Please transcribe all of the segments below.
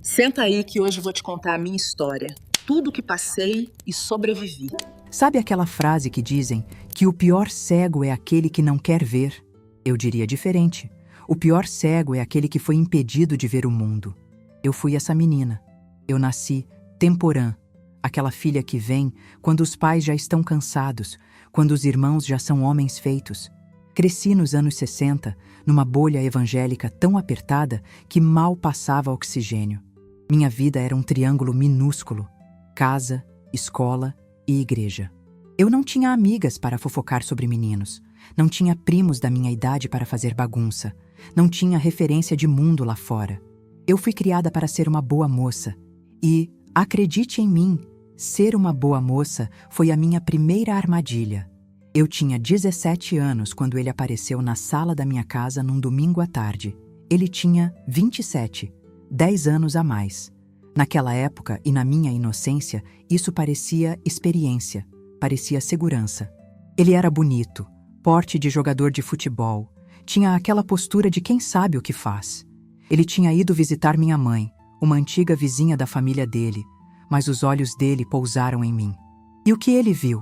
Senta aí que hoje eu vou te contar a minha história. Tudo que passei e sobrevivi. Sabe aquela frase que dizem que o pior cego é aquele que não quer ver? Eu diria diferente. O pior cego é aquele que foi impedido de ver o mundo. Eu fui essa menina. Eu nasci temporã, aquela filha que vem quando os pais já estão cansados, quando os irmãos já são homens feitos. Cresci nos anos 60, numa bolha evangélica tão apertada que mal passava oxigênio. Minha vida era um triângulo minúsculo: casa, escola e igreja. Eu não tinha amigas para fofocar sobre meninos, não tinha primos da minha idade para fazer bagunça, não tinha referência de mundo lá fora. Eu fui criada para ser uma boa moça e, acredite em mim, ser uma boa moça foi a minha primeira armadilha. Eu tinha 17 anos quando ele apareceu na sala da minha casa num domingo à tarde. Ele tinha 27, 10 anos a mais. Naquela época e na minha inocência, isso parecia experiência, parecia segurança. Ele era bonito, porte de jogador de futebol, tinha aquela postura de quem sabe o que faz. Ele tinha ido visitar minha mãe, uma antiga vizinha da família dele, mas os olhos dele pousaram em mim. E o que ele viu?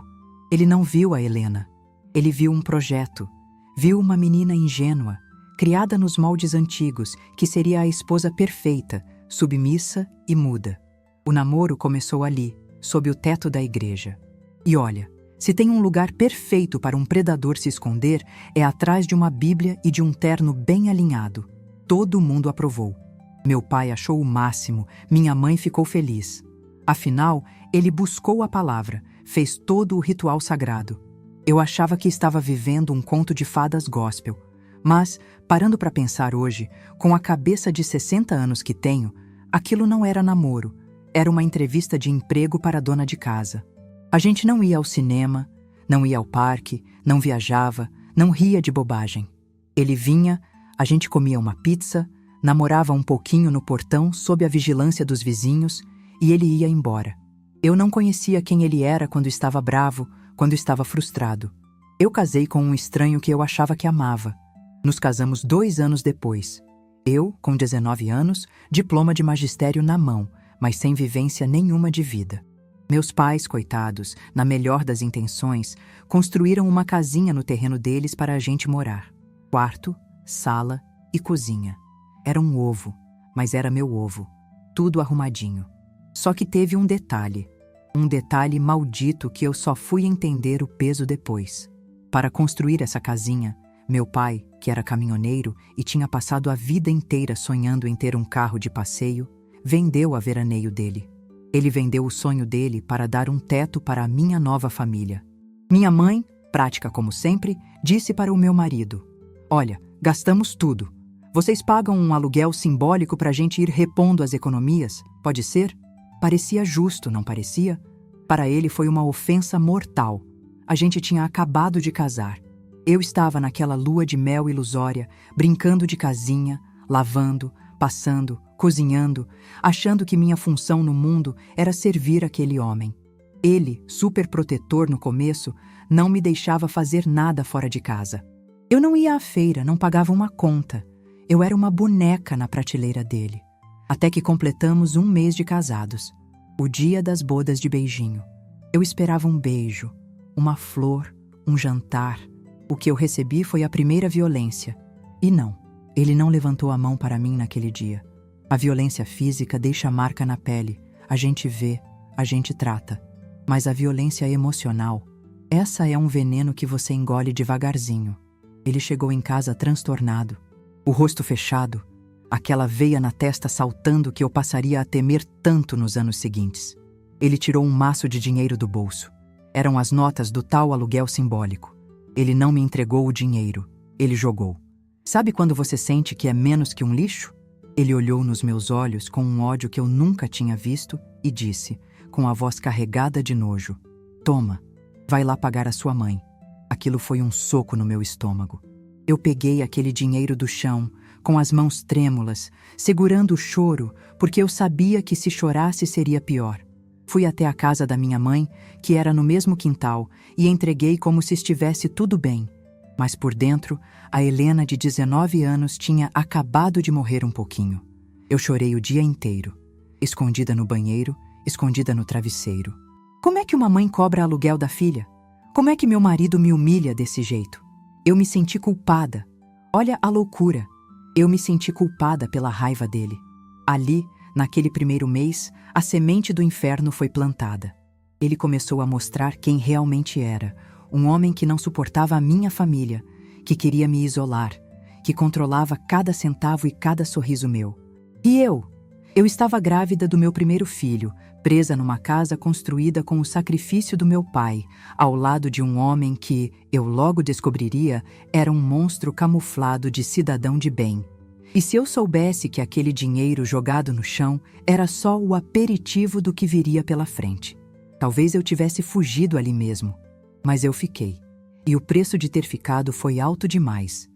Ele não viu a Helena. Ele viu um projeto. Viu uma menina ingênua, criada nos moldes antigos, que seria a esposa perfeita, submissa e muda. O namoro começou ali, sob o teto da igreja. E olha, se tem um lugar perfeito para um predador se esconder, é atrás de uma Bíblia e de um terno bem alinhado. Todo mundo aprovou. Meu pai achou o máximo, minha mãe ficou feliz. Afinal, ele buscou a palavra, fez todo o ritual sagrado. Eu achava que estava vivendo um conto de fadas gospel. Mas, parando para pensar hoje, com a cabeça de 60 anos que tenho, aquilo não era namoro, era uma entrevista de emprego para a dona de casa. A gente não ia ao cinema, não ia ao parque, não viajava, não ria de bobagem. Ele vinha, a gente comia uma pizza, namorava um pouquinho no portão sob a vigilância dos vizinhos e ele ia embora. Eu não conhecia quem ele era quando estava bravo, quando estava frustrado. Eu casei com um estranho que eu achava que amava. Nos casamos 2 anos depois. Eu, com 19 anos, diploma de magistério na mão, mas sem vivência nenhuma de vida. Meus pais, coitados, na melhor das intenções, construíram uma casinha no terreno deles para a gente morar. Quarto, sala e cozinha. Era um ovo, mas era meu ovo. Tudo arrumadinho. Só que teve um detalhe maldito que eu só fui entender o peso depois. Para construir essa casinha, meu pai, que era caminhoneiro e tinha passado a vida inteira sonhando em ter um carro de passeio, vendeu a veraneio dele. Ele vendeu o sonho dele para dar um teto para a minha nova família. Minha mãe, prática como sempre, disse para o meu marido: "Olha, gastamos tudo. Vocês pagam um aluguel simbólico para a gente ir repondo as economias? Pode ser?" Parecia justo, não parecia? Para ele foi uma ofensa mortal. A gente tinha acabado de casar. Eu estava naquela lua de mel ilusória, brincando de casinha, lavando, passando, cozinhando, achando que minha função no mundo era servir aquele homem. Ele, super protetor no começo, não me deixava fazer nada fora de casa. Eu não ia à feira, não pagava uma conta. Eu era uma boneca na prateleira dele. Até que completamos 1 mês de casados. O dia das bodas de beijinho. Eu esperava um beijo, uma flor, um jantar. O que eu recebi foi a primeira violência. E não, ele não levantou a mão para mim naquele dia. A violência física deixa marca na pele. A gente vê, a gente trata. Mas a violência emocional, essa é um veneno que você engole devagarzinho. Ele chegou em casa transtornado, o rosto fechado, aquela veia na testa saltando que eu passaria a temer tanto nos anos seguintes. Ele tirou um maço de dinheiro do bolso. Eram as notas do tal aluguel simbólico. Ele não me entregou o dinheiro. Ele jogou. Sabe quando você sente que é menos que um lixo? Ele olhou nos meus olhos com um ódio que eu nunca tinha visto e disse, com a voz carregada de nojo: "Toma, vai lá pagar a sua mãe." Aquilo foi um soco no meu estômago. Eu peguei aquele dinheiro do chão, com as mãos trêmulas, segurando o choro, porque eu sabia que se chorasse seria pior. Fui até a casa da minha mãe, que era no mesmo quintal, e entreguei como se estivesse tudo bem. Mas por dentro, a Helena, de 19 anos, tinha acabado de morrer um pouquinho. Eu chorei o dia inteiro. escondida no banheiro, escondida no travesseiro. Como é que uma mãe cobra aluguel da filha? Como é que meu marido me humilha desse jeito? Eu me senti culpada. Olha a loucura. Eu me senti culpada pela raiva dele. Ali, naquele primeiro mês, a semente do inferno foi plantada. Ele começou a mostrar quem realmente era, um homem que não suportava a minha família, que queria me isolar, que controlava cada centavo e cada sorriso meu. E eu estava grávida do meu primeiro filho, presa numa casa construída com o sacrifício do meu pai, ao lado de um homem que, eu logo descobriria, era um monstro camuflado de cidadão de bem. E se eu soubesse que aquele dinheiro jogado no chão era só o aperitivo do que viria pela frente? Talvez eu tivesse fugido ali mesmo. Mas eu fiquei. E o preço de ter ficado foi alto demais.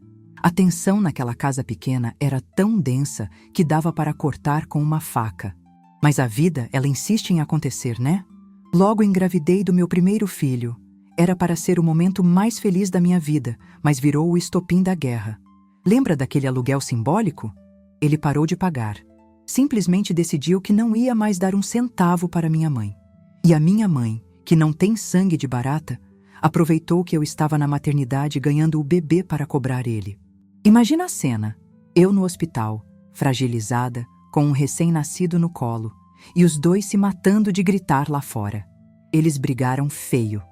A tensão naquela casa pequena era tão densa que dava para cortar com uma faca. Mas a vida, ela insiste em acontecer, né? Logo engravidei do meu primeiro filho. Era para ser o momento mais feliz da minha vida, mas virou o estopim da guerra. Lembra daquele aluguel simbólico? Ele parou de pagar. Simplesmente decidiu que não ia mais dar um centavo para minha mãe. E a minha mãe, que não tem sangue de barata, aproveitou que eu estava na maternidade ganhando o bebê para cobrar ele. Imagina a cena, eu no hospital, fragilizada, com um recém-nascido no colo, e os dois se matando de gritar lá fora. Eles brigaram feio.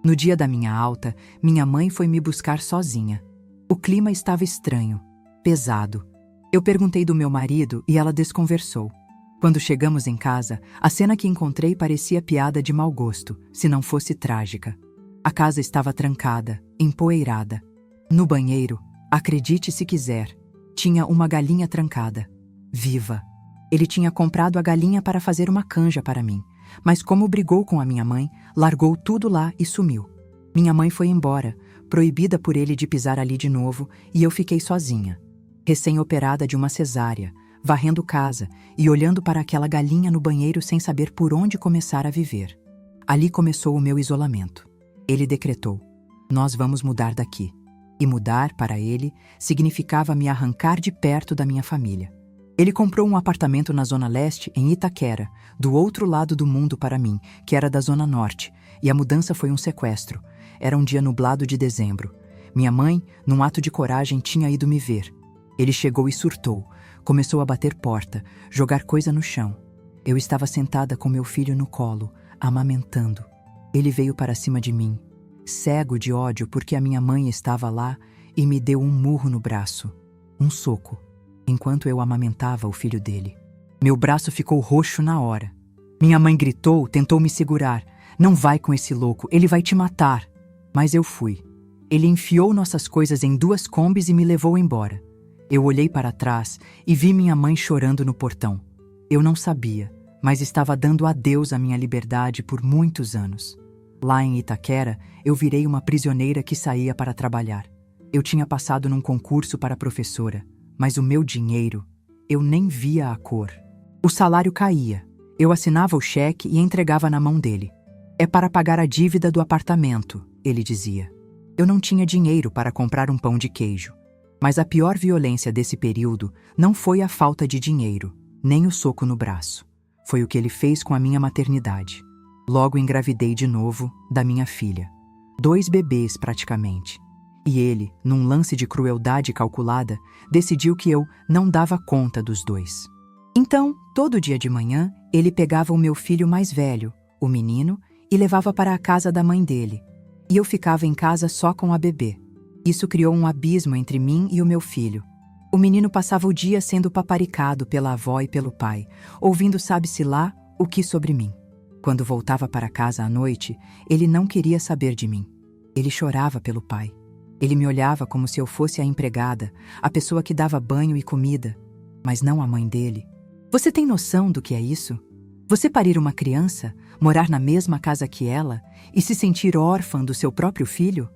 No dia da minha alta, minha mãe foi me buscar sozinha. O clima estava estranho, pesado. Eu perguntei do meu marido e ela desconversou. Quando chegamos em casa, a cena que encontrei parecia piada de mau gosto, se não fosse trágica. A casa estava trancada, empoeirada. No banheiro, acredite se quiser, tinha uma galinha trancada, viva. Ele tinha comprado a galinha para fazer uma canja para mim, mas como brigou com a minha mãe, largou tudo lá e sumiu. Minha mãe foi embora, proibida por ele de pisar ali de novo, e eu fiquei sozinha, recém-operada de uma cesárea, varrendo casa e olhando para aquela galinha no banheiro sem saber por onde começar a viver. Ali começou o meu isolamento. Ele decretou: nós vamos mudar daqui. E mudar, para ele, significava me arrancar de perto da minha família. Ele comprou um apartamento na Zona Leste, em Itaquera, do outro lado do mundo para mim, que era da Zona Norte, e a mudança foi um sequestro. Era um dia nublado de dezembro. Minha mãe, num ato de coragem, tinha ido me ver. Ele chegou e surtou. Começou a bater porta, jogar coisa no chão. Eu estava sentada com meu filho no colo, amamentando. Ele veio para cima de mim, cego de ódio porque a minha mãe estava lá, e me deu um murro no braço, um soco, enquanto eu amamentava o filho dele. Meu braço ficou roxo na hora. Minha mãe gritou, tentou me segurar. Não vai com esse louco, ele vai te matar. Mas eu fui. Ele enfiou nossas coisas em 2 combis e me levou embora. Eu olhei para trás e vi minha mãe chorando no portão. Eu não sabia, mas estava dando adeus à minha liberdade por muitos anos. Lá em Itaquera, eu virei uma prisioneira que saía para trabalhar. Eu tinha passado num concurso para professora, mas o meu dinheiro, eu nem via a cor. O salário caía. Eu assinava o cheque e entregava na mão dele. É para pagar a dívida do apartamento, ele dizia. Eu não tinha dinheiro para comprar um pão de queijo. Mas a pior violência desse período não foi a falta de dinheiro, nem o soco no braço. Foi o que ele fez com a minha maternidade. Logo engravidei de novo da minha filha. 2 bebês praticamente. E ele, num lance de crueldade calculada, decidiu que eu não dava conta dos 2. Então, todo dia de manhã, ele pegava o meu filho mais velho, o menino, e levava para a casa da mãe dele. E eu ficava em casa só com a bebê. Isso criou um abismo entre mim e o meu filho. O menino passava o dia sendo paparicado pela avó e pelo pai, ouvindo sabe-se lá o que sobre mim. Quando voltava para casa à noite, ele não queria saber de mim. Ele chorava pelo pai. Ele me olhava como se eu fosse a empregada, a pessoa que dava banho e comida, mas não a mãe dele. Você tem noção do que é isso? Você parir uma criança, morar na mesma casa que ela e se sentir órfã do seu próprio filho?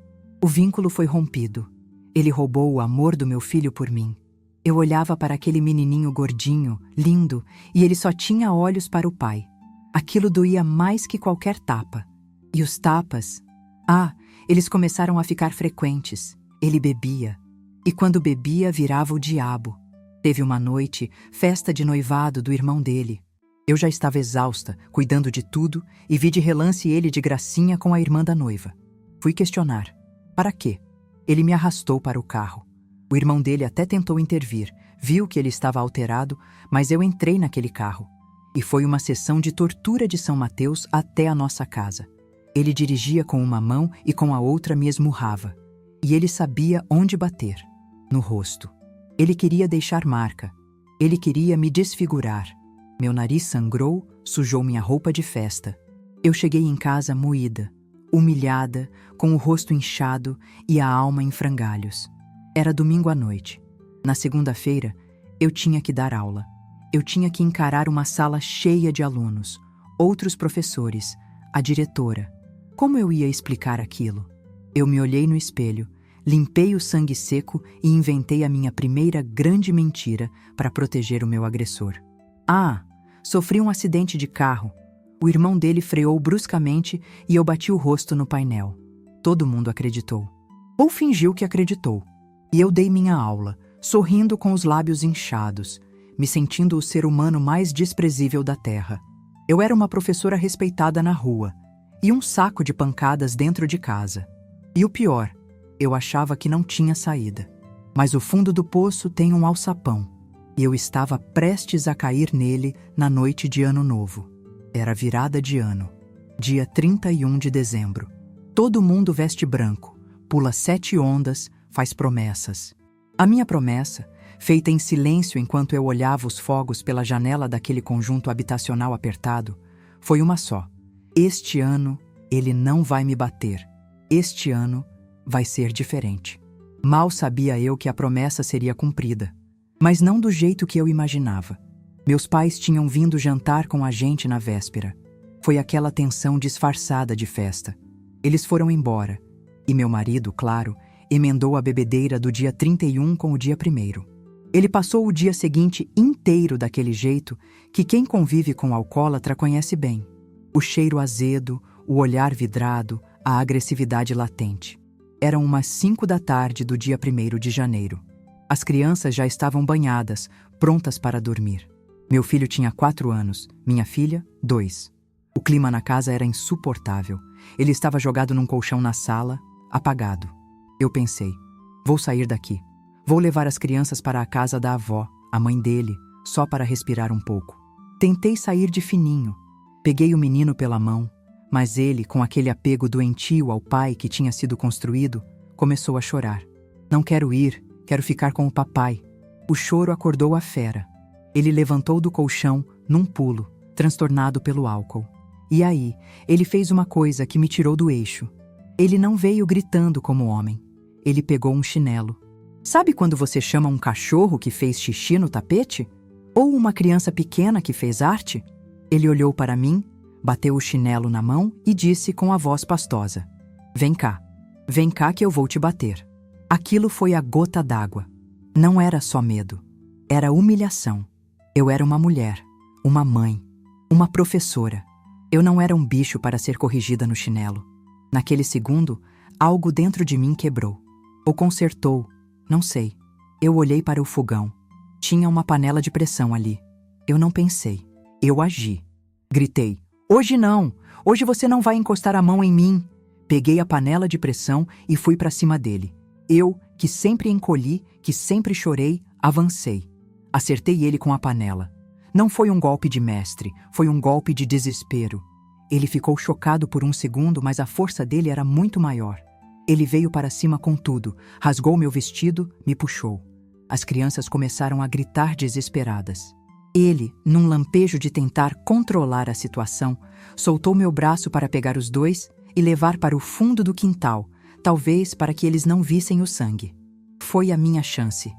O vínculo foi rompido. Ele roubou o amor do meu filho por mim. Eu olhava para aquele menininho gordinho, lindo, e ele só tinha olhos para o pai. Aquilo doía mais que qualquer tapa. E os tapas? Eles começaram a ficar frequentes. Ele bebia. E quando bebia, virava o diabo. Teve uma noite, festa de noivado do irmão dele. Eu já estava exausta, cuidando de tudo, e vi de relance ele de gracinha com a irmã da noiva. Fui questionar. Para quê? Ele me arrastou para o carro. O irmão dele até tentou intervir, viu que ele estava alterado, mas eu entrei naquele carro. E foi uma sessão de tortura de São Mateus até a nossa casa. Ele dirigia com uma mão e com a outra me esmurrava. E ele sabia onde bater. No rosto. Ele queria deixar marca. Ele queria me desfigurar. Meu nariz sangrou, sujou minha roupa de festa. Eu cheguei em casa moída, humilhada, com o rosto inchado e a alma em frangalhos. Era domingo à noite. Na segunda-feira, eu tinha que dar aula. Eu tinha que encarar uma sala cheia de alunos, outros professores, a diretora. Como eu ia explicar aquilo? Eu me olhei no espelho, limpei o sangue seco e inventei a minha primeira grande mentira para proteger o meu agressor. Sofri um acidente de carro. O irmão dele freou bruscamente e eu bati o rosto no painel. Todo mundo acreditou. Ou fingiu que acreditou. E eu dei minha aula, sorrindo com os lábios inchados, me sentindo o ser humano mais desprezível da terra. Eu era uma professora respeitada na rua, e um saco de pancadas dentro de casa. E o pior, eu achava que não tinha saída. Mas o fundo do poço tem um alçapão, e eu estava prestes a cair nele na noite de Ano Novo. Era virada de ano, dia 31 de dezembro. Todo mundo veste branco, pula 7 ondas, faz promessas. A minha promessa, feita em silêncio enquanto eu olhava os fogos pela janela daquele conjunto habitacional apertado, foi uma só. Este ano, ele não vai me bater. Este ano vai ser diferente. Mal sabia eu que a promessa seria cumprida, mas não do jeito que eu imaginava. Meus pais tinham vindo jantar com a gente na véspera. Foi aquela tensão disfarçada de festa. Eles foram embora, e meu marido, claro, emendou a bebedeira do dia 31 com o dia 1º. Ele passou o dia seguinte inteiro daquele jeito que quem convive com alcoólatra conhece bem. O cheiro azedo, o olhar vidrado, a agressividade latente. Eram umas 5 da tarde do dia 1º de janeiro. As crianças já estavam banhadas, prontas para dormir. Meu filho tinha 4 anos, minha filha, 2. O clima na casa era insuportável. Ele estava jogado num colchão na sala, apagado. Eu pensei, vou sair daqui. Vou levar as crianças para a casa da avó, a mãe dele, só para respirar um pouco. Tentei sair de fininho. Peguei o menino pela mão, mas ele, com aquele apego doentio ao pai que tinha sido construído, começou a chorar. Não quero ir, quero ficar com o papai. O choro acordou a fera. Ele levantou do colchão, num pulo, transtornado pelo álcool. E aí, ele fez uma coisa que me tirou do eixo. Ele não veio gritando como homem. Ele pegou um chinelo. Sabe quando você chama um cachorro que fez xixi no tapete? Ou uma criança pequena que fez arte? Ele olhou para mim, bateu o chinelo na mão e disse com a voz pastosa: Vem cá que eu vou te bater. Aquilo foi a gota d'água. Não era só medo, era humilhação. Eu era uma mulher, uma mãe, uma professora. Eu não era um bicho para ser corrigida no chinelo. Naquele segundo, algo dentro de mim quebrou. Ou consertou, não sei. Eu olhei para o fogão. Tinha uma panela de pressão ali. Eu não pensei. Eu agi. Gritei: Hoje não! Hoje você não vai encostar a mão em mim! Peguei a panela de pressão e fui para cima dele. Eu, que sempre encolhi, que sempre chorei, avancei. Acertei ele com a panela. Não foi um golpe de mestre, foi um golpe de desespero. Ele ficou chocado por um segundo, mas a força dele era muito maior. Ele veio para cima com tudo, rasgou meu vestido, me puxou. As crianças começaram a gritar desesperadas. Ele, num lampejo de tentar controlar a situação, soltou meu braço para pegar os dois e levar para o fundo do quintal, talvez para que eles não vissem o sangue. Foi a minha chance.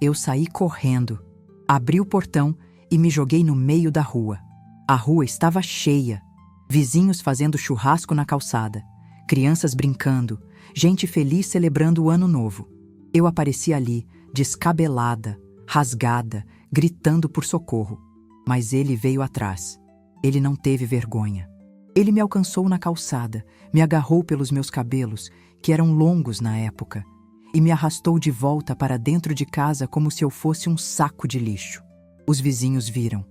Eu saí correndo, abri o portão e me joguei no meio da rua. A rua estava cheia. Vizinhos fazendo churrasco na calçada, crianças brincando, gente feliz celebrando o Ano Novo. Eu apareci ali, descabelada, rasgada, gritando por socorro. Mas ele veio atrás. Ele não teve vergonha. Ele me alcançou na calçada, me agarrou pelos meus cabelos, que eram longos na época, e me arrastou de volta para dentro de casa como se eu fosse um saco de lixo. Os vizinhos viram.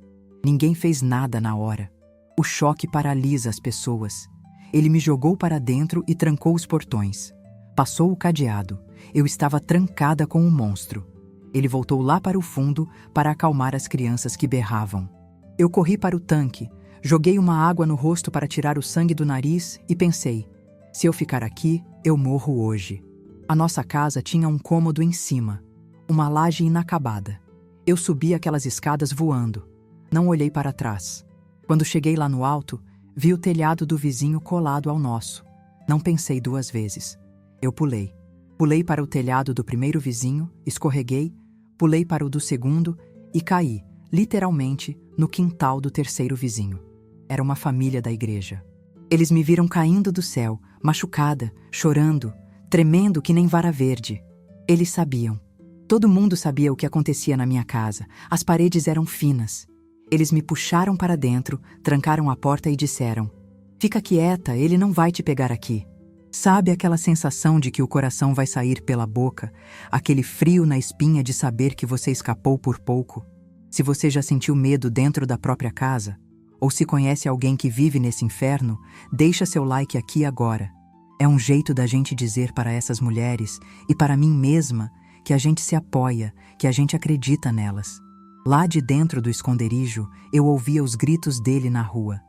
Ninguém fez nada na hora. O choque paralisa as pessoas. Ele me jogou para dentro e trancou os portões. Passou o cadeado. Eu estava trancada com um monstro. Ele voltou lá para o fundo para acalmar as crianças que berravam. Eu corri para o tanque, joguei uma água no rosto para tirar o sangue do nariz e pensei: se eu ficar aqui, eu morro hoje. A nossa casa tinha um cômodo em cima, uma laje inacabada. Eu subi aquelas escadas voando. Não olhei para trás. Quando cheguei lá no alto, vi o telhado do vizinho colado ao nosso. Não pensei duas vezes. Eu pulei. Pulei para o telhado do primeiro vizinho, escorreguei, pulei para o do segundo e caí, literalmente, no quintal do terceiro vizinho. Era uma família da igreja. Eles me viram caindo do céu, machucada, chorando, tremendo que nem vara verde. Eles sabiam. Todo mundo sabia o que acontecia na minha casa. As paredes eram finas. Eles me puxaram para dentro, trancaram a porta e disseram: fica quieta, ele não vai te pegar aqui. Sabe aquela sensação de que o coração vai sair pela boca? Aquele frio na espinha de saber que você escapou por pouco? Se você já sentiu medo dentro da própria casa, ou se conhece alguém que vive nesse inferno, deixa seu like aqui agora. É um jeito da gente dizer para essas mulheres, e para mim mesma, que a gente se apoia, que a gente acredita nelas. Lá de dentro do esconderijo, eu ouvia os gritos dele na rua.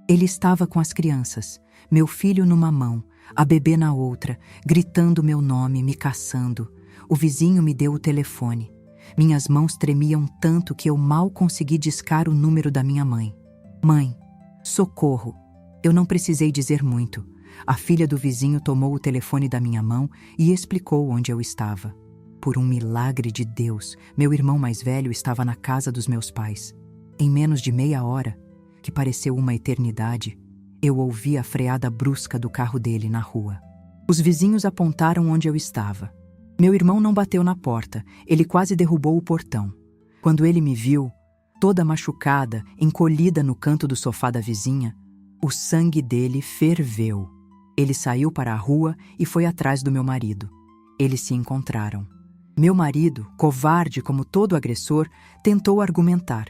Ele estava com as crianças, meu filho numa mão, a bebê na outra, gritando meu nome, me caçando. O vizinho me deu o telefone. Minhas mãos tremiam tanto que eu mal consegui discar o número da minha mãe. Mãe, socorro! Eu não precisei dizer muito. A filha do vizinho tomou o telefone da minha mão e explicou onde eu estava. Por um milagre de Deus, meu irmão mais velho estava na casa dos meus pais. Em menos de meia hora, que pareceu uma eternidade, eu ouvi a freada brusca do carro dele na rua. Os vizinhos apontaram onde eu estava. Meu irmão não bateu na porta, ele quase derrubou o portão. Quando ele me viu, toda machucada, encolhida no canto do sofá da vizinha, o sangue dele ferveu. Ele saiu para a rua e foi atrás do meu marido. Eles se encontraram. Meu marido, covarde como todo agressor, tentou argumentar,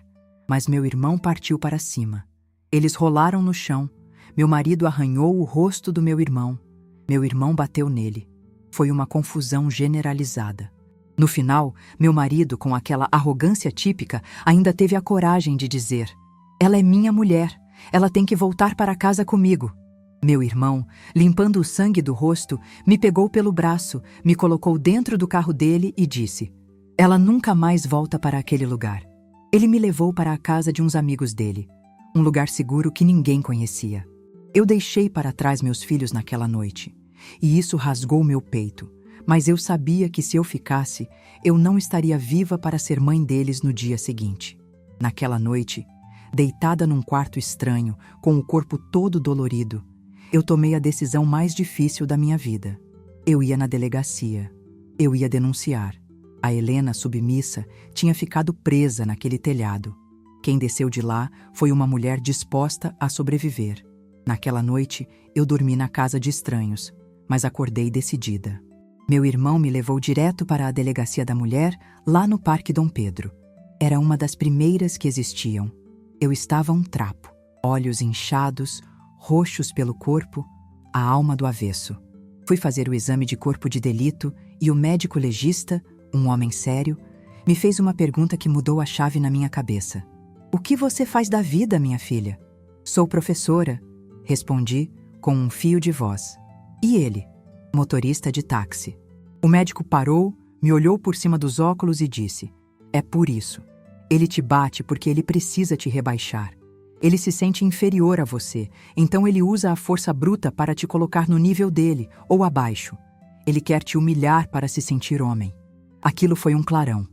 mas meu irmão partiu para cima. Eles rolaram no chão. Meu marido arranhou o rosto do meu irmão. Meu irmão bateu nele. Foi uma confusão generalizada. No final, meu marido, com aquela arrogância típica, ainda teve a coragem de dizer: ela é minha mulher, ela tem que voltar para casa comigo. Meu irmão, limpando o sangue do rosto, me pegou pelo braço, me colocou dentro do carro dele e disse: ela nunca mais volta para aquele lugar. Ele me levou para a casa de uns amigos dele, um lugar seguro que ninguém conhecia. Eu deixei para trás meus filhos naquela noite, e isso rasgou meu peito, mas eu sabia que se eu ficasse, eu não estaria viva para ser mãe deles no dia seguinte. Naquela noite, deitada num quarto estranho, com o corpo todo dolorido, eu tomei a decisão mais difícil da minha vida. Eu ia na delegacia. Eu ia denunciar. A Helena, submissa, tinha ficado presa naquele telhado. Quem desceu de lá foi uma mulher disposta a sobreviver. Naquela noite, eu dormi na casa de estranhos, mas acordei decidida. Meu irmão me levou direto para a delegacia da mulher, lá no Parque Dom Pedro. Era uma das primeiras que existiam. Eu estava um trapo, olhos inchados, roxos pelo corpo, a alma do avesso. Fui fazer o exame de corpo de delito e o médico legista, um homem sério, me fez uma pergunta que mudou a chave na minha cabeça. O que você faz da vida, minha filha? Sou professora, respondi com um fio de voz. E ele? Motorista de táxi. O médico parou, me olhou por cima dos óculos e disse: é por isso. Ele te bate porque ele precisa te rebaixar. Ele se sente inferior a você, então ele usa a força bruta para te colocar no nível dele, ou abaixo. Ele quer te humilhar para se sentir homem. Aquilo foi um clarão.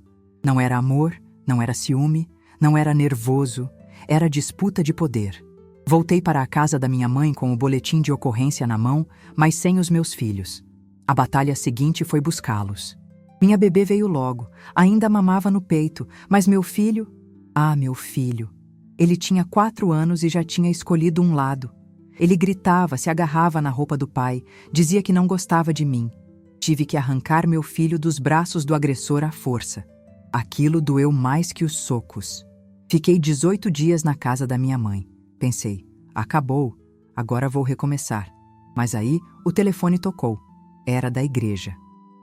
Não era amor, não era ciúme, não era nervoso, era disputa de poder. Voltei para a casa da minha mãe com o boletim de ocorrência na mão, mas sem os meus filhos. A batalha seguinte foi buscá-los. Minha bebê veio logo, ainda mamava no peito, mas meu filho... meu filho... Ele tinha 4 anos e já tinha escolhido um lado. Ele gritava, se agarrava na roupa do pai, dizia que não gostava de mim. Tive que arrancar meu filho dos braços do agressor à força. Aquilo doeu mais que os socos. Fiquei 18 dias na casa da minha mãe. Pensei, acabou, agora vou recomeçar. Mas aí o telefone tocou. Era da igreja.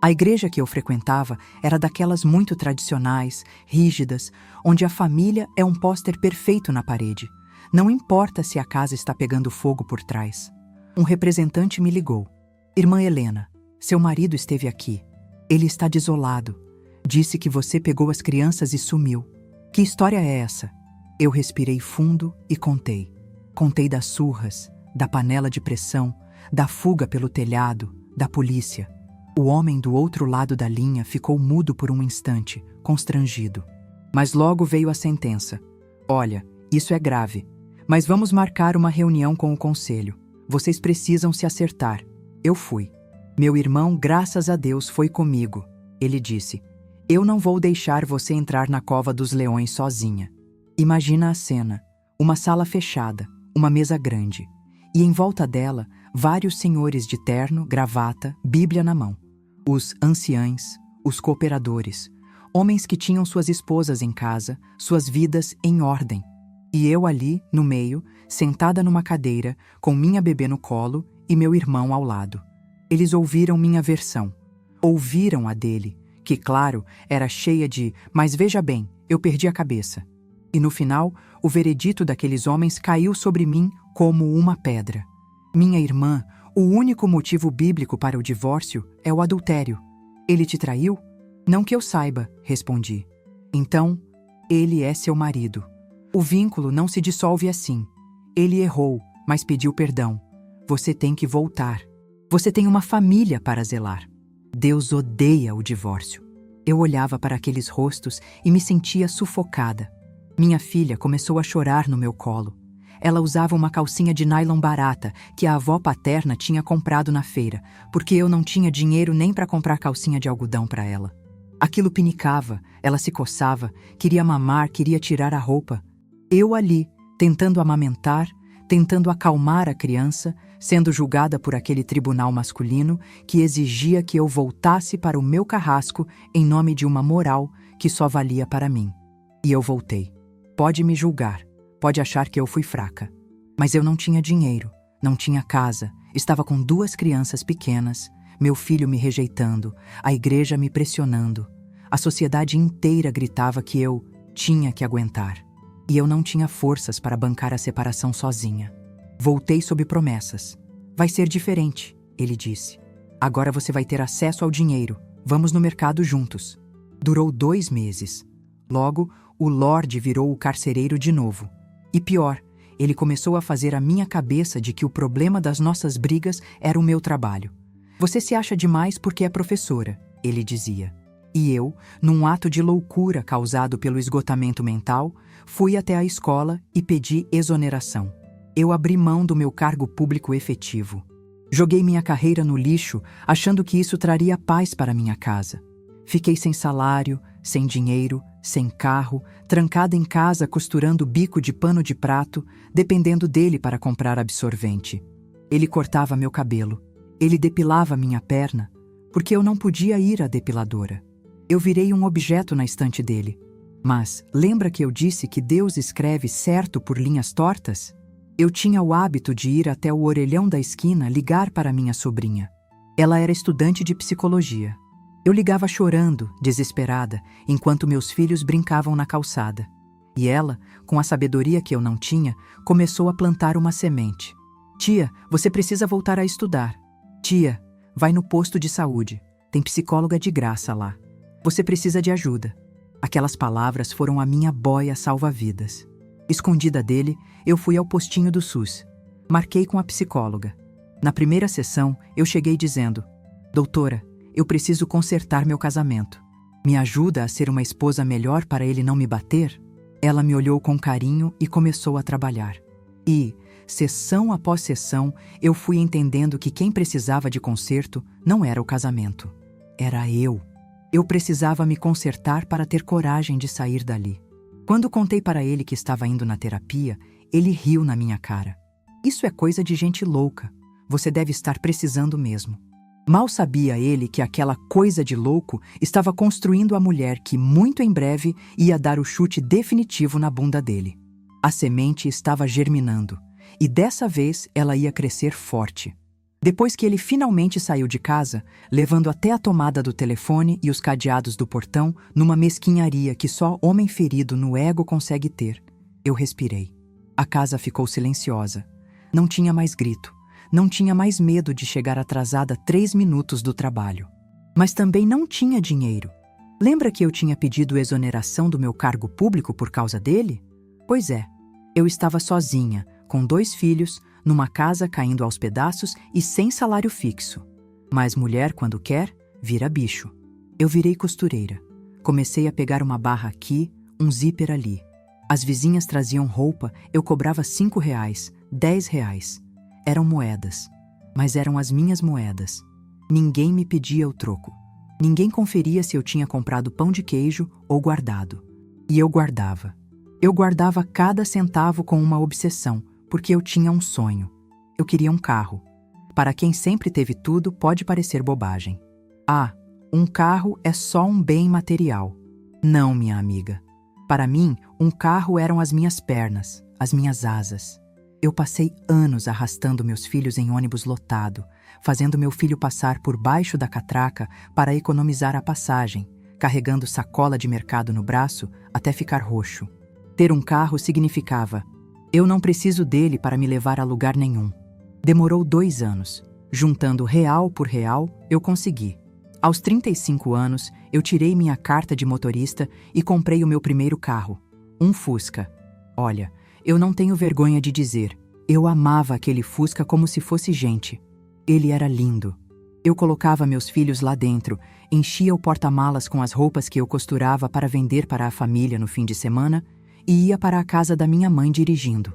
A igreja que eu frequentava era daquelas muito tradicionais, rígidas, onde a família é um póster perfeito na parede. Não importa se a casa está pegando fogo por trás. Um representante me ligou. Irmã Helena, seu marido esteve aqui. Ele está desolado. Disse que você pegou as crianças e sumiu. Que história é essa? Eu respirei fundo e contei. Contei das surras, da panela de pressão, da fuga pelo telhado, da polícia. O homem do outro lado da linha ficou mudo por um instante, constrangido. Mas logo veio a sentença. Olha, isso é grave, mas vamos marcar uma reunião com o conselho. Vocês precisam se acertar. Eu fui. Meu irmão, graças a Deus, foi comigo. Ele disse, eu não vou deixar você entrar na cova dos leões sozinha. Imagina a cena. Uma sala fechada, uma mesa grande. E em volta dela, vários senhores de terno, gravata, Bíblia na mão. Os anciães, os cooperadores, homens que tinham suas esposas em casa, suas vidas em ordem. E eu ali, no meio, sentada numa cadeira, com minha bebê no colo e meu irmão ao lado. Eles ouviram minha versão. Ouviram a dele, que, claro, era cheia de "mas veja bem, eu perdi a cabeça". E no final, o veredito daqueles homens caiu sobre mim como uma pedra. Minha irmã, o único motivo bíblico para o divórcio é o adultério. Ele te traiu? Não que eu saiba, respondi. Então, ele é seu marido. O vínculo não se dissolve assim. Ele errou, mas pediu perdão. Você tem que voltar. Você tem uma família para zelar. Deus odeia o divórcio. Eu olhava para aqueles rostos e me sentia sufocada. Minha filha começou a chorar no meu colo. Ela usava uma calcinha de nylon barata que a avó paterna tinha comprado na feira, porque eu não tinha dinheiro nem para comprar calcinha de algodão para ela. Aquilo pinicava, ela se coçava, queria mamar, queria tirar a roupa. Eu ali, tentando amamentar, tentando acalmar a criança, sendo julgada por aquele tribunal masculino que exigia que eu voltasse para o meu carrasco em nome de uma moral que só valia para mim. E eu voltei. Pode me julgar. Pode achar que eu fui fraca. Mas eu não tinha dinheiro, não tinha casa, estava com 2 crianças pequenas, meu filho me rejeitando, a igreja me pressionando. A sociedade inteira gritava que eu tinha que aguentar. E eu não tinha forças para bancar a separação sozinha. Voltei sob promessas. Vai ser diferente, ele disse. Agora você vai ter acesso ao dinheiro. Vamos no mercado juntos. Durou 2 meses. Logo, o Lorde virou o carcereiro de novo. E pior, ele começou a fazer a minha cabeça de que o problema das nossas brigas era o meu trabalho. Você se acha demais porque é professora, ele dizia. E eu, num ato de loucura causado pelo esgotamento mental, fui até a escola e pedi exoneração. Eu abri mão do meu cargo público efetivo. Joguei minha carreira no lixo, achando que isso traria paz para minha casa. Fiquei sem salário, sem dinheiro, sem carro, trancada em casa costurando bico de pano de prato, dependendo dele para comprar absorvente. Ele cortava meu cabelo. Ele depilava minha perna, porque eu não podia ir à depiladora. Eu virei um objeto na estante dele. Mas lembra que eu disse que Deus escreve certo por linhas tortas? Eu tinha o hábito de ir até o orelhão da esquina ligar para minha sobrinha. Ela era estudante de psicologia. Eu ligava chorando, desesperada, enquanto meus filhos brincavam na calçada. E ela, com a sabedoria que eu não tinha, começou a plantar uma semente. Tia, você precisa voltar a estudar. Tia, vai no posto de saúde. Tem psicóloga de graça lá. Você precisa de ajuda. Aquelas palavras foram a minha boia salva-vidas. Escondida dele, eu fui ao postinho do SUS. Marquei com a psicóloga. Na primeira sessão, eu cheguei dizendo: doutora, eu preciso consertar meu casamento. Me ajuda a ser uma esposa melhor para ele não me bater? Ela me olhou com carinho e começou a trabalhar. E, sessão após sessão, eu fui entendendo que quem precisava de conserto não era o casamento. Era eu. Eu precisava me consertar para ter coragem de sair dali. Quando contei para ele que estava indo na terapia, ele riu na minha cara. Isso é coisa de gente louca. Você deve estar precisando mesmo. Mal sabia ele que aquela coisa de louco estava construindo a mulher que, muito em breve, ia dar o chute definitivo na bunda dele. A semente estava germinando, e dessa vez ela ia crescer forte. Depois que ele finalmente saiu de casa, levando até a tomada do telefone e os cadeados do portão numa mesquinharia que só homem ferido no ego consegue ter, eu respirei. A casa ficou silenciosa. Não tinha mais grito. Não tinha mais medo de chegar atrasada 3 minutos do trabalho. Mas também não tinha dinheiro. Lembra que eu tinha pedido exoneração do meu cargo público por causa dele? Pois é, eu estava sozinha, com 2 filhos, numa casa caindo aos pedaços e sem salário fixo. Mas mulher, quando quer, vira bicho. Eu virei costureira. Comecei a pegar uma barra aqui, um zíper ali. As vizinhas traziam roupa, eu cobrava R$5, R$10. Eram moedas, mas eram as minhas moedas. Ninguém me pedia o troco. Ninguém conferia se eu tinha comprado pão de queijo ou guardado. E eu guardava. Eu guardava cada centavo com uma obsessão, porque eu tinha um sonho. Eu queria um carro. Para quem sempre teve tudo, pode parecer bobagem. Ah, um carro é só um bem material. Não, minha amiga. Para mim, um carro eram as minhas pernas, as minhas asas. Eu passei anos arrastando meus filhos em ônibus lotado, fazendo meu filho passar por baixo da catraca para economizar a passagem, carregando sacola de mercado no braço até ficar roxo. Ter um carro significava: eu não preciso dele para me levar a lugar nenhum. Demorou 2 anos. Juntando real por real, eu consegui. Aos 35 anos, eu tirei minha carta de motorista e comprei o meu primeiro carro, um Fusca. Olha, eu não tenho vergonha de dizer, eu amava aquele Fusca como se fosse gente. Ele era lindo. Eu colocava meus filhos lá dentro, enchia o porta-malas com as roupas que eu costurava para vender para a família no fim de semana e ia para a casa da minha mãe dirigindo.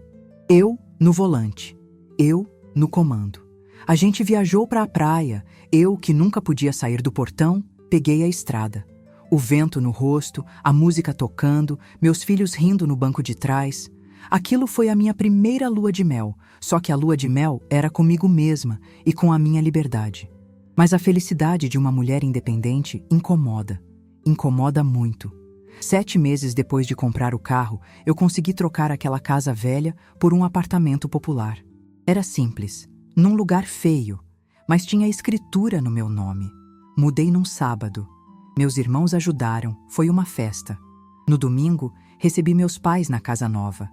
Eu no volante, eu no comando. A gente viajou para a praia, eu que nunca podia sair do portão, peguei a estrada. O vento no rosto, a música tocando, meus filhos rindo no banco de trás. Aquilo foi a minha primeira lua de mel, só que a lua de mel era comigo mesma e com a minha liberdade. Mas a felicidade de uma mulher independente incomoda. Incomoda muito. 7 meses depois de comprar o carro, eu consegui trocar aquela casa velha por um apartamento popular. Era simples, num lugar feio, mas tinha escritura no meu nome. Mudei num sábado. Meus irmãos ajudaram, foi uma festa. No domingo, recebi meus pais na casa nova.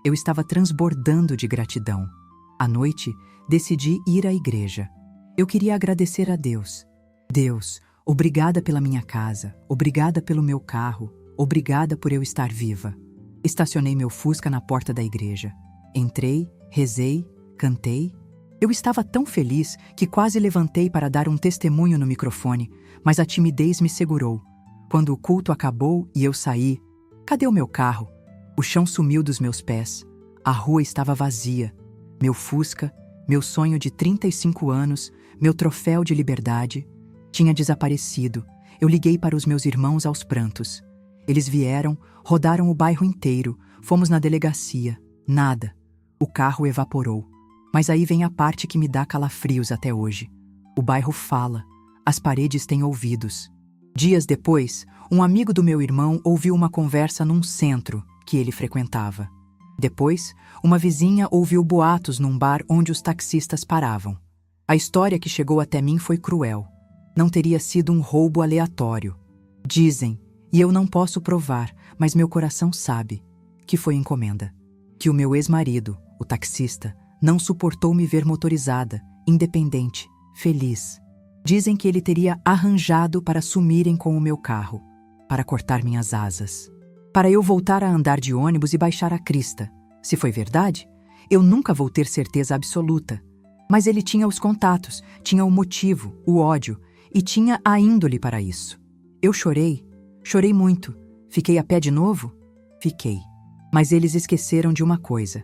Eu estava transbordando de gratidão. À noite, decidi ir à igreja. Eu queria agradecer a Deus. Deus, obrigada pela minha casa, obrigada pelo meu carro, obrigada por eu estar viva. Estacionei meu Fusca na porta da igreja. Entrei, rezei, cantei. Eu estava tão feliz que quase levantei para dar um testemunho no microfone, mas a timidez me segurou. Quando o culto acabou e eu saí, cadê o meu carro? O chão sumiu dos meus pés. A rua estava vazia. Meu Fusca, meu sonho de 35 anos, meu troféu de liberdade, tinha desaparecido. Eu liguei para os meus irmãos aos prantos. Eles vieram, rodaram o bairro inteiro, fomos na delegacia. Nada. O carro evaporou. Mas aí vem a parte que me dá calafrios até hoje. O bairro fala. As paredes têm ouvidos. Dias depois, um amigo do meu irmão ouviu uma conversa num centro que ele frequentava. Depois, uma vizinha ouviu boatos num bar onde os taxistas paravam. A história que chegou até mim foi cruel. Não teria sido um roubo aleatório. Dizem, e eu não posso provar, mas meu coração sabe, que foi encomenda. Que o meu ex-marido, o taxista, não suportou me ver motorizada, independente, feliz. Dizem que ele teria arranjado para sumirem com o meu carro, para cortar minhas asas, para eu voltar a andar de ônibus e baixar a crista. Se foi verdade, eu nunca vou ter certeza absoluta. Mas ele tinha os contatos, tinha o motivo, o ódio, e tinha a índole para isso. Eu chorei muito. Fiquei a pé de novo? Fiquei. Mas eles esqueceram de uma coisa.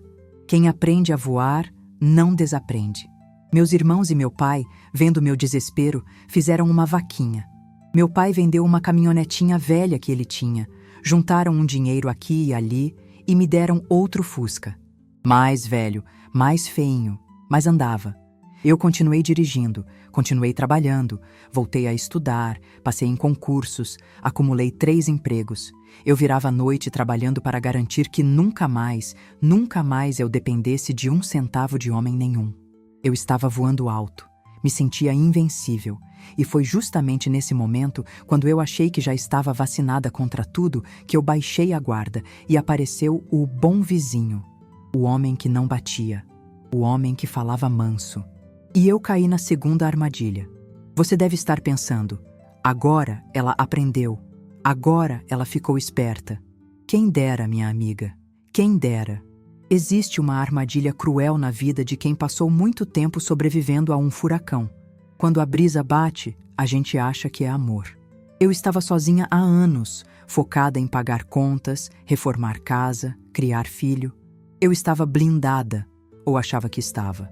Quem aprende a voar, não desaprende. Meus irmãos e meu pai, vendo meu desespero, fizeram uma vaquinha. Meu pai vendeu uma caminhonetinha velha que ele tinha, juntaram um dinheiro aqui e ali e me deram outro Fusca. Mais velho, mais feinho, mas andava. Eu continuei dirigindo, continuei trabalhando, voltei a estudar, passei em concursos, acumulei 3 empregos. Eu virava à noite trabalhando para garantir que nunca mais eu dependesse de 1 centavo de homem nenhum. Eu estava voando alto, me sentia invencível, e foi justamente nesse momento, quando eu achei que já estava vacinada contra tudo, que eu baixei a guarda e apareceu o bom vizinho, o homem que não batia, o homem que falava manso. E eu caí na segunda armadilha. Você deve estar pensando, agora ela aprendeu, agora ela ficou esperta. Quem dera, minha amiga, quem dera. Existe uma armadilha cruel na vida de quem passou muito tempo sobrevivendo a um furacão. Quando a brisa bate, a gente acha que é amor. Eu estava sozinha há anos, focada em pagar contas, reformar casa, criar filho. Eu estava blindada, ou achava que estava.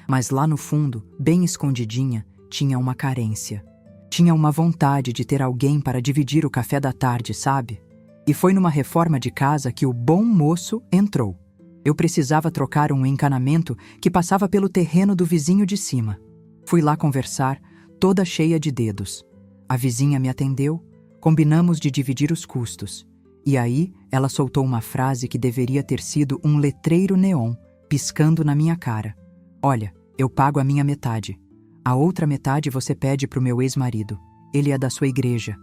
Mas lá no fundo, bem escondidinha, tinha uma carência. Tinha uma vontade de ter alguém para dividir o café da tarde, sabe? E foi numa reforma de casa que o bom moço entrou. Eu precisava trocar um encanamento que passava pelo terreno do vizinho de cima. Fui lá conversar, toda cheia de dedos. A vizinha me atendeu, combinamos de dividir os custos. E aí, ela soltou uma frase que deveria ter sido um letreiro neon, piscando na minha cara. Olha, eu pago a minha metade. A outra metade você pede pro meu ex-marido. Ele é da sua igreja.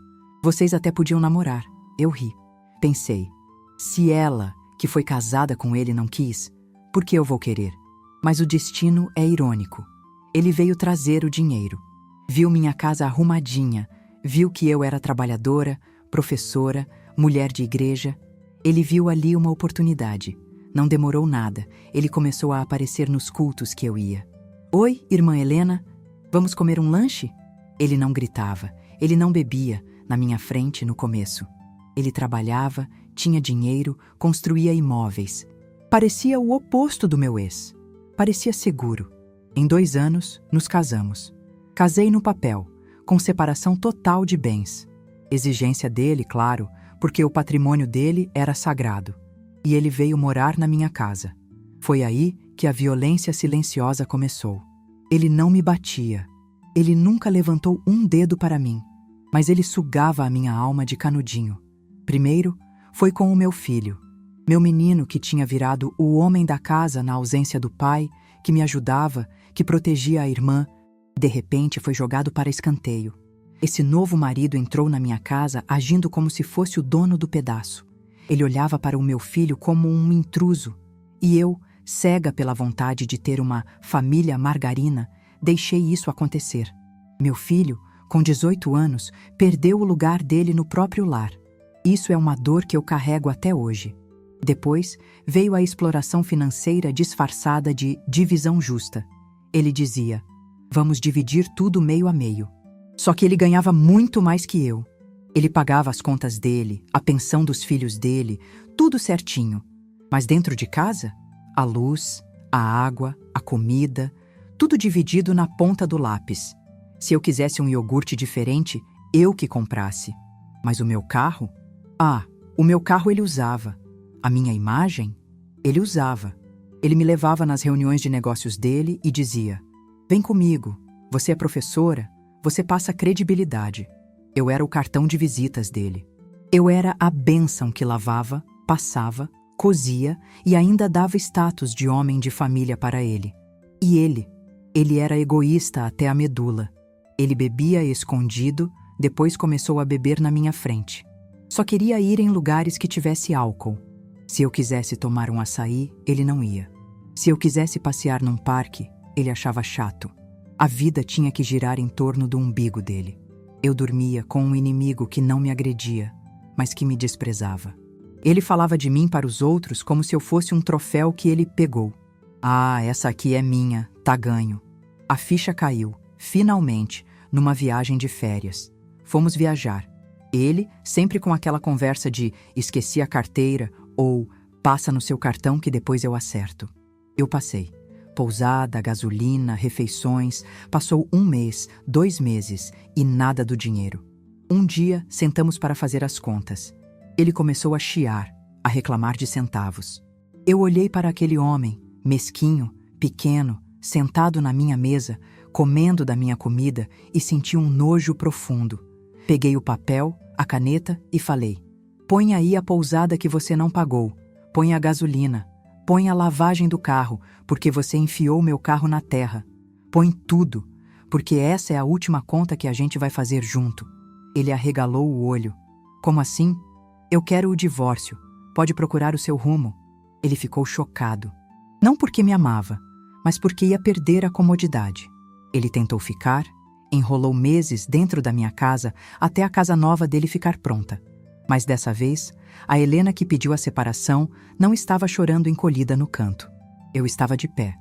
Vocês até podiam namorar. Eu ri. Pensei, se ela, que foi casada com ele, não quis, por que eu vou querer? Mas o destino é irônico. Ele veio trazer o dinheiro. Viu minha casa arrumadinha, viu que eu era trabalhadora, professora, mulher de igreja. Ele viu ali uma oportunidade. Não demorou nada, ele começou a aparecer nos cultos que eu ia. Oi, irmã Helena, vamos comer um lanche? Ele não gritava, ele não bebia, na minha frente no começo. Ele trabalhava, tinha dinheiro, construía imóveis. Parecia o oposto do meu ex. Parecia seguro. Em 2 anos, nos casamos. Casei no papel, com separação total de bens. Exigência dele, claro, porque o patrimônio dele era sagrado. E ele veio morar na minha casa. Foi aí que a violência silenciosa começou. Ele não me batia. Ele nunca levantou um dedo para mim. Mas ele sugava a minha alma de canudinho. Primeiro, foi com o meu filho. Meu menino que tinha virado o homem da casa na ausência do pai, que me ajudava, que protegia a irmã. De repente, foi jogado para escanteio. Esse novo marido entrou na minha casa agindo como se fosse o dono do pedaço. Ele olhava para o meu filho como um intruso. E eu, cega pela vontade de ter uma família margarina, deixei isso acontecer. Meu filho, com 18 anos, perdeu o lugar dele no próprio lar. Isso é uma dor que eu carrego até hoje. Depois, veio a exploração financeira disfarçada de divisão justa. Ele dizia, vamos dividir tudo meio a meio. Só que ele ganhava muito mais que eu. Ele pagava as contas dele, a pensão dos filhos dele, tudo certinho. Mas dentro de casa, a luz, a água, a comida, tudo dividido na ponta do lápis. Se eu quisesse um iogurte diferente, eu que comprasse. Mas o meu carro? O meu carro ele usava. A minha imagem? Ele usava. Ele me levava nas reuniões de negócios dele e dizia, vem comigo, você é professora, você passa credibilidade. Eu era o cartão de visitas dele. Eu era a bênção que lavava, passava, cozia e ainda dava status de homem de família para ele. E ele era egoísta até a medula. Ele bebia escondido, depois começou a beber na minha frente. Só queria ir em lugares que tivesse álcool. Se eu quisesse tomar um açaí, ele não ia. Se eu quisesse passear num parque, ele achava chato. A vida tinha que girar em torno do umbigo dele. Eu dormia com um inimigo que não me agredia, mas que me desprezava. Ele falava de mim para os outros como se eu fosse um troféu que ele pegou. Essa aqui é minha, tá ganho. A ficha caiu, finalmente, numa viagem de férias. Fomos viajar. Ele, sempre com aquela conversa de esqueci a carteira ou passa no seu cartão que depois eu acerto. Eu passei. Pousada, gasolina, refeições. Passou 1 mês, 2 meses e nada do dinheiro. Um dia, sentamos para fazer as contas. Ele começou a chiar, a reclamar de centavos. Eu olhei para aquele homem, mesquinho, pequeno, sentado na minha mesa, comendo da minha comida e senti um nojo profundo. Peguei o papel, a caneta e falei: põe aí a pousada que você não pagou, põe a gasolina, põe a lavagem do carro, porque você enfiou meu carro na terra. Põe tudo, porque essa é a última conta que a gente vai fazer junto. Ele arregalou o olho. Como assim? Eu quero o divórcio. Pode procurar o seu rumo. Ele ficou chocado. Não porque me amava, mas porque ia perder a comodidade. Ele tentou ficar, enrolou meses dentro da minha casa até a casa nova dele ficar pronta. Mas dessa vez, a Helena que pediu a separação não estava chorando encolhida no canto. Eu estava de pé.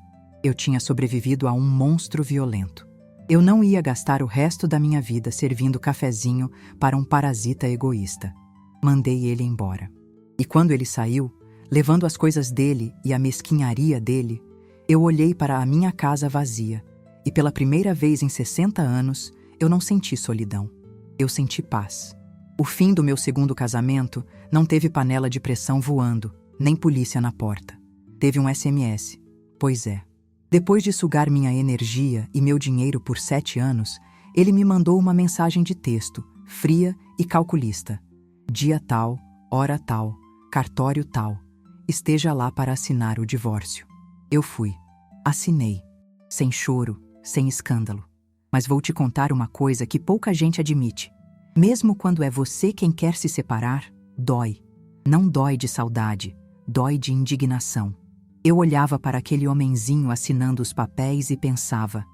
Eu tinha sobrevivido a um monstro violento. Eu não ia gastar o resto da minha vida servindo cafezinho para um parasita egoísta. Mandei ele embora. E quando ele saiu, levando as coisas dele e a mesquinharia dele, eu olhei para a minha casa vazia e pela primeira vez em 60 anos, eu não senti solidão. Eu senti paz. O fim do meu segundo casamento não teve panela de pressão voando, nem polícia na porta. Teve um SMS. Pois é. Depois de sugar minha energia e meu dinheiro por 7 anos, ele me mandou uma mensagem de texto, fria e calculista. Dia tal, hora tal, cartório tal. Esteja lá para assinar o divórcio. Eu fui. Assinei. Sem choro, sem escândalo. Mas vou te contar uma coisa que pouca gente admite. Mesmo quando é você quem quer se separar, dói. Não dói de saudade, dói de indignação. Eu olhava para aquele homenzinho assinando os papéis e pensava: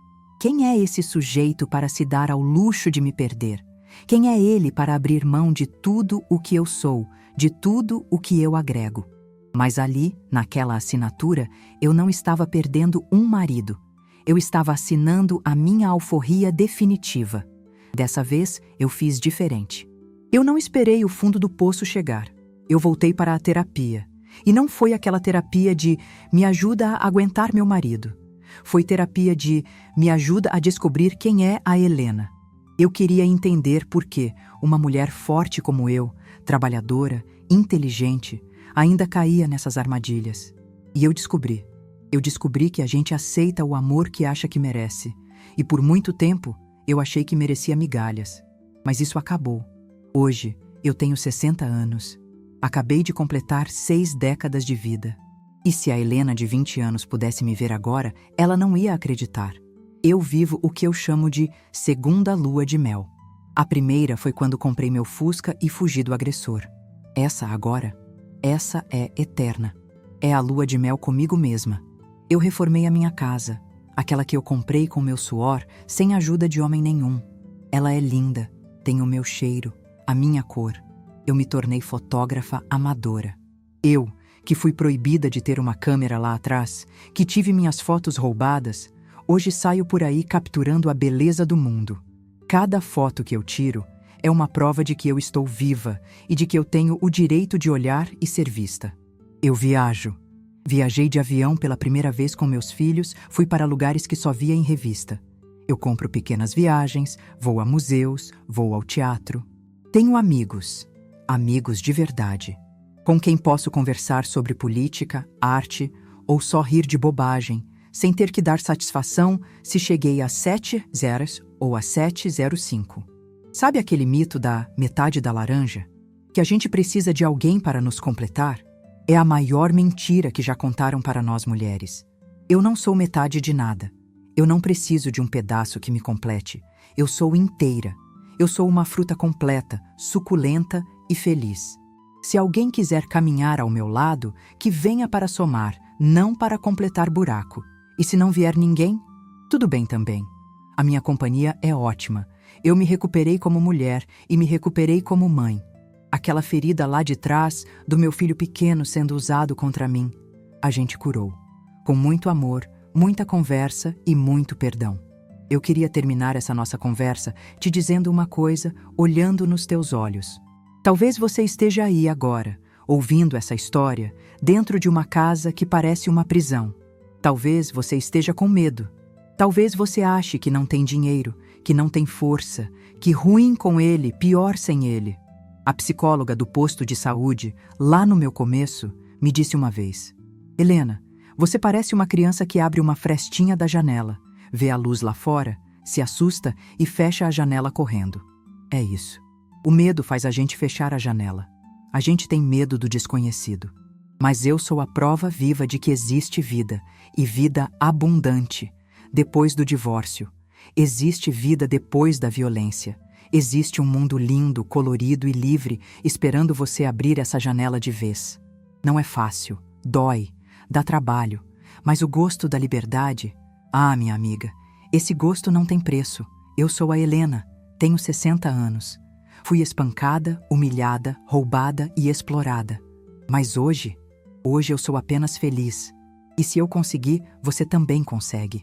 quem é esse sujeito para se dar ao luxo de me perder? Quem é ele para abrir mão de tudo o que eu sou, de tudo o que eu agrego? Mas ali, naquela assinatura, eu não estava perdendo um marido. Eu estava assinando a minha alforria definitiva. Dessa vez, eu fiz diferente. Eu não esperei o fundo do poço chegar. Eu voltei para a terapia. E não foi aquela terapia de me ajuda a aguentar meu marido. Foi terapia de me ajuda a descobrir quem é a Helena. Eu queria entender por que uma mulher forte como eu, trabalhadora, inteligente, ainda caía nessas armadilhas. E eu descobri. Eu descobri que a gente aceita o amor que acha que merece. E por muito tempo, eu achei que merecia migalhas. Mas isso acabou. Hoje, eu tenho 60 anos. Acabei de completar 6 décadas de vida. E se a Helena de 20 anos pudesse me ver agora, ela não ia acreditar. Eu vivo o que eu chamo de segunda lua de mel. A primeira foi quando comprei meu Fusca e fugi do agressor. Essa agora, essa é eterna. É a lua de mel comigo mesma. Eu reformei a minha casa, aquela que eu comprei com meu suor, sem ajuda de homem nenhum. Ela é linda, tem o meu cheiro, a minha cor. Eu me tornei fotógrafa amadora. Eu, que fui proibida de ter uma câmera lá atrás, que tive minhas fotos roubadas, hoje saio por aí capturando a beleza do mundo. Cada foto que eu tiro é uma prova de que eu estou viva e de que eu tenho o direito de olhar e ser vista. Eu viajo. Viajei de avião pela primeira vez com meus filhos, fui para lugares que só via em revista. Eu compro pequenas viagens, vou a museus, vou ao teatro. Tenho amigos. Amigos de verdade, com quem posso conversar sobre política, arte ou só rir de bobagem, sem ter que dar satisfação se cheguei a 7 zeros ou a 705. Sabe aquele mito da metade da laranja? Que a gente precisa de alguém para nos completar? É a maior mentira que já contaram para nós mulheres. Eu não sou metade de nada. Eu não preciso de um pedaço que me complete. Eu sou inteira. Eu sou uma fruta completa, suculenta e feliz. Se alguém quiser caminhar ao meu lado, que venha para somar, não para completar buraco. E se não vier ninguém, tudo bem também. A minha companhia é ótima. Eu me recuperei como mulher e me recuperei como mãe. Aquela ferida lá de trás do meu filho pequeno sendo usado contra mim, a gente curou. Com muito amor, muita conversa e muito perdão. Eu queria terminar essa nossa conversa te dizendo uma coisa, olhando nos teus olhos. Talvez você esteja aí agora, ouvindo essa história, dentro de uma casa que parece uma prisão. Talvez você esteja com medo. Talvez você ache que não tem dinheiro, que não tem força, que ruim com ele, pior sem ele. A psicóloga do posto de saúde, lá no meu começo, me disse uma vez: Helena, Você parece uma criança que abre uma frestinha da janela, vê a luz lá fora, se assusta e fecha a janela correndo. É isso. O medo faz a gente fechar a janela. A gente tem medo do desconhecido. Mas eu sou a prova viva de que existe vida, e vida abundante, depois do divórcio. Existe vida depois da violência. Existe um mundo lindo, colorido e livre, esperando você abrir essa janela de vez. Não é fácil, dói, dá trabalho, mas o gosto da liberdade... Ah, minha amiga, esse gosto não tem preço. Eu sou a Helena, tenho 60 anos. Fui espancada, humilhada, roubada e explorada. Mas hoje eu sou apenas feliz. E se eu conseguir, você também consegue.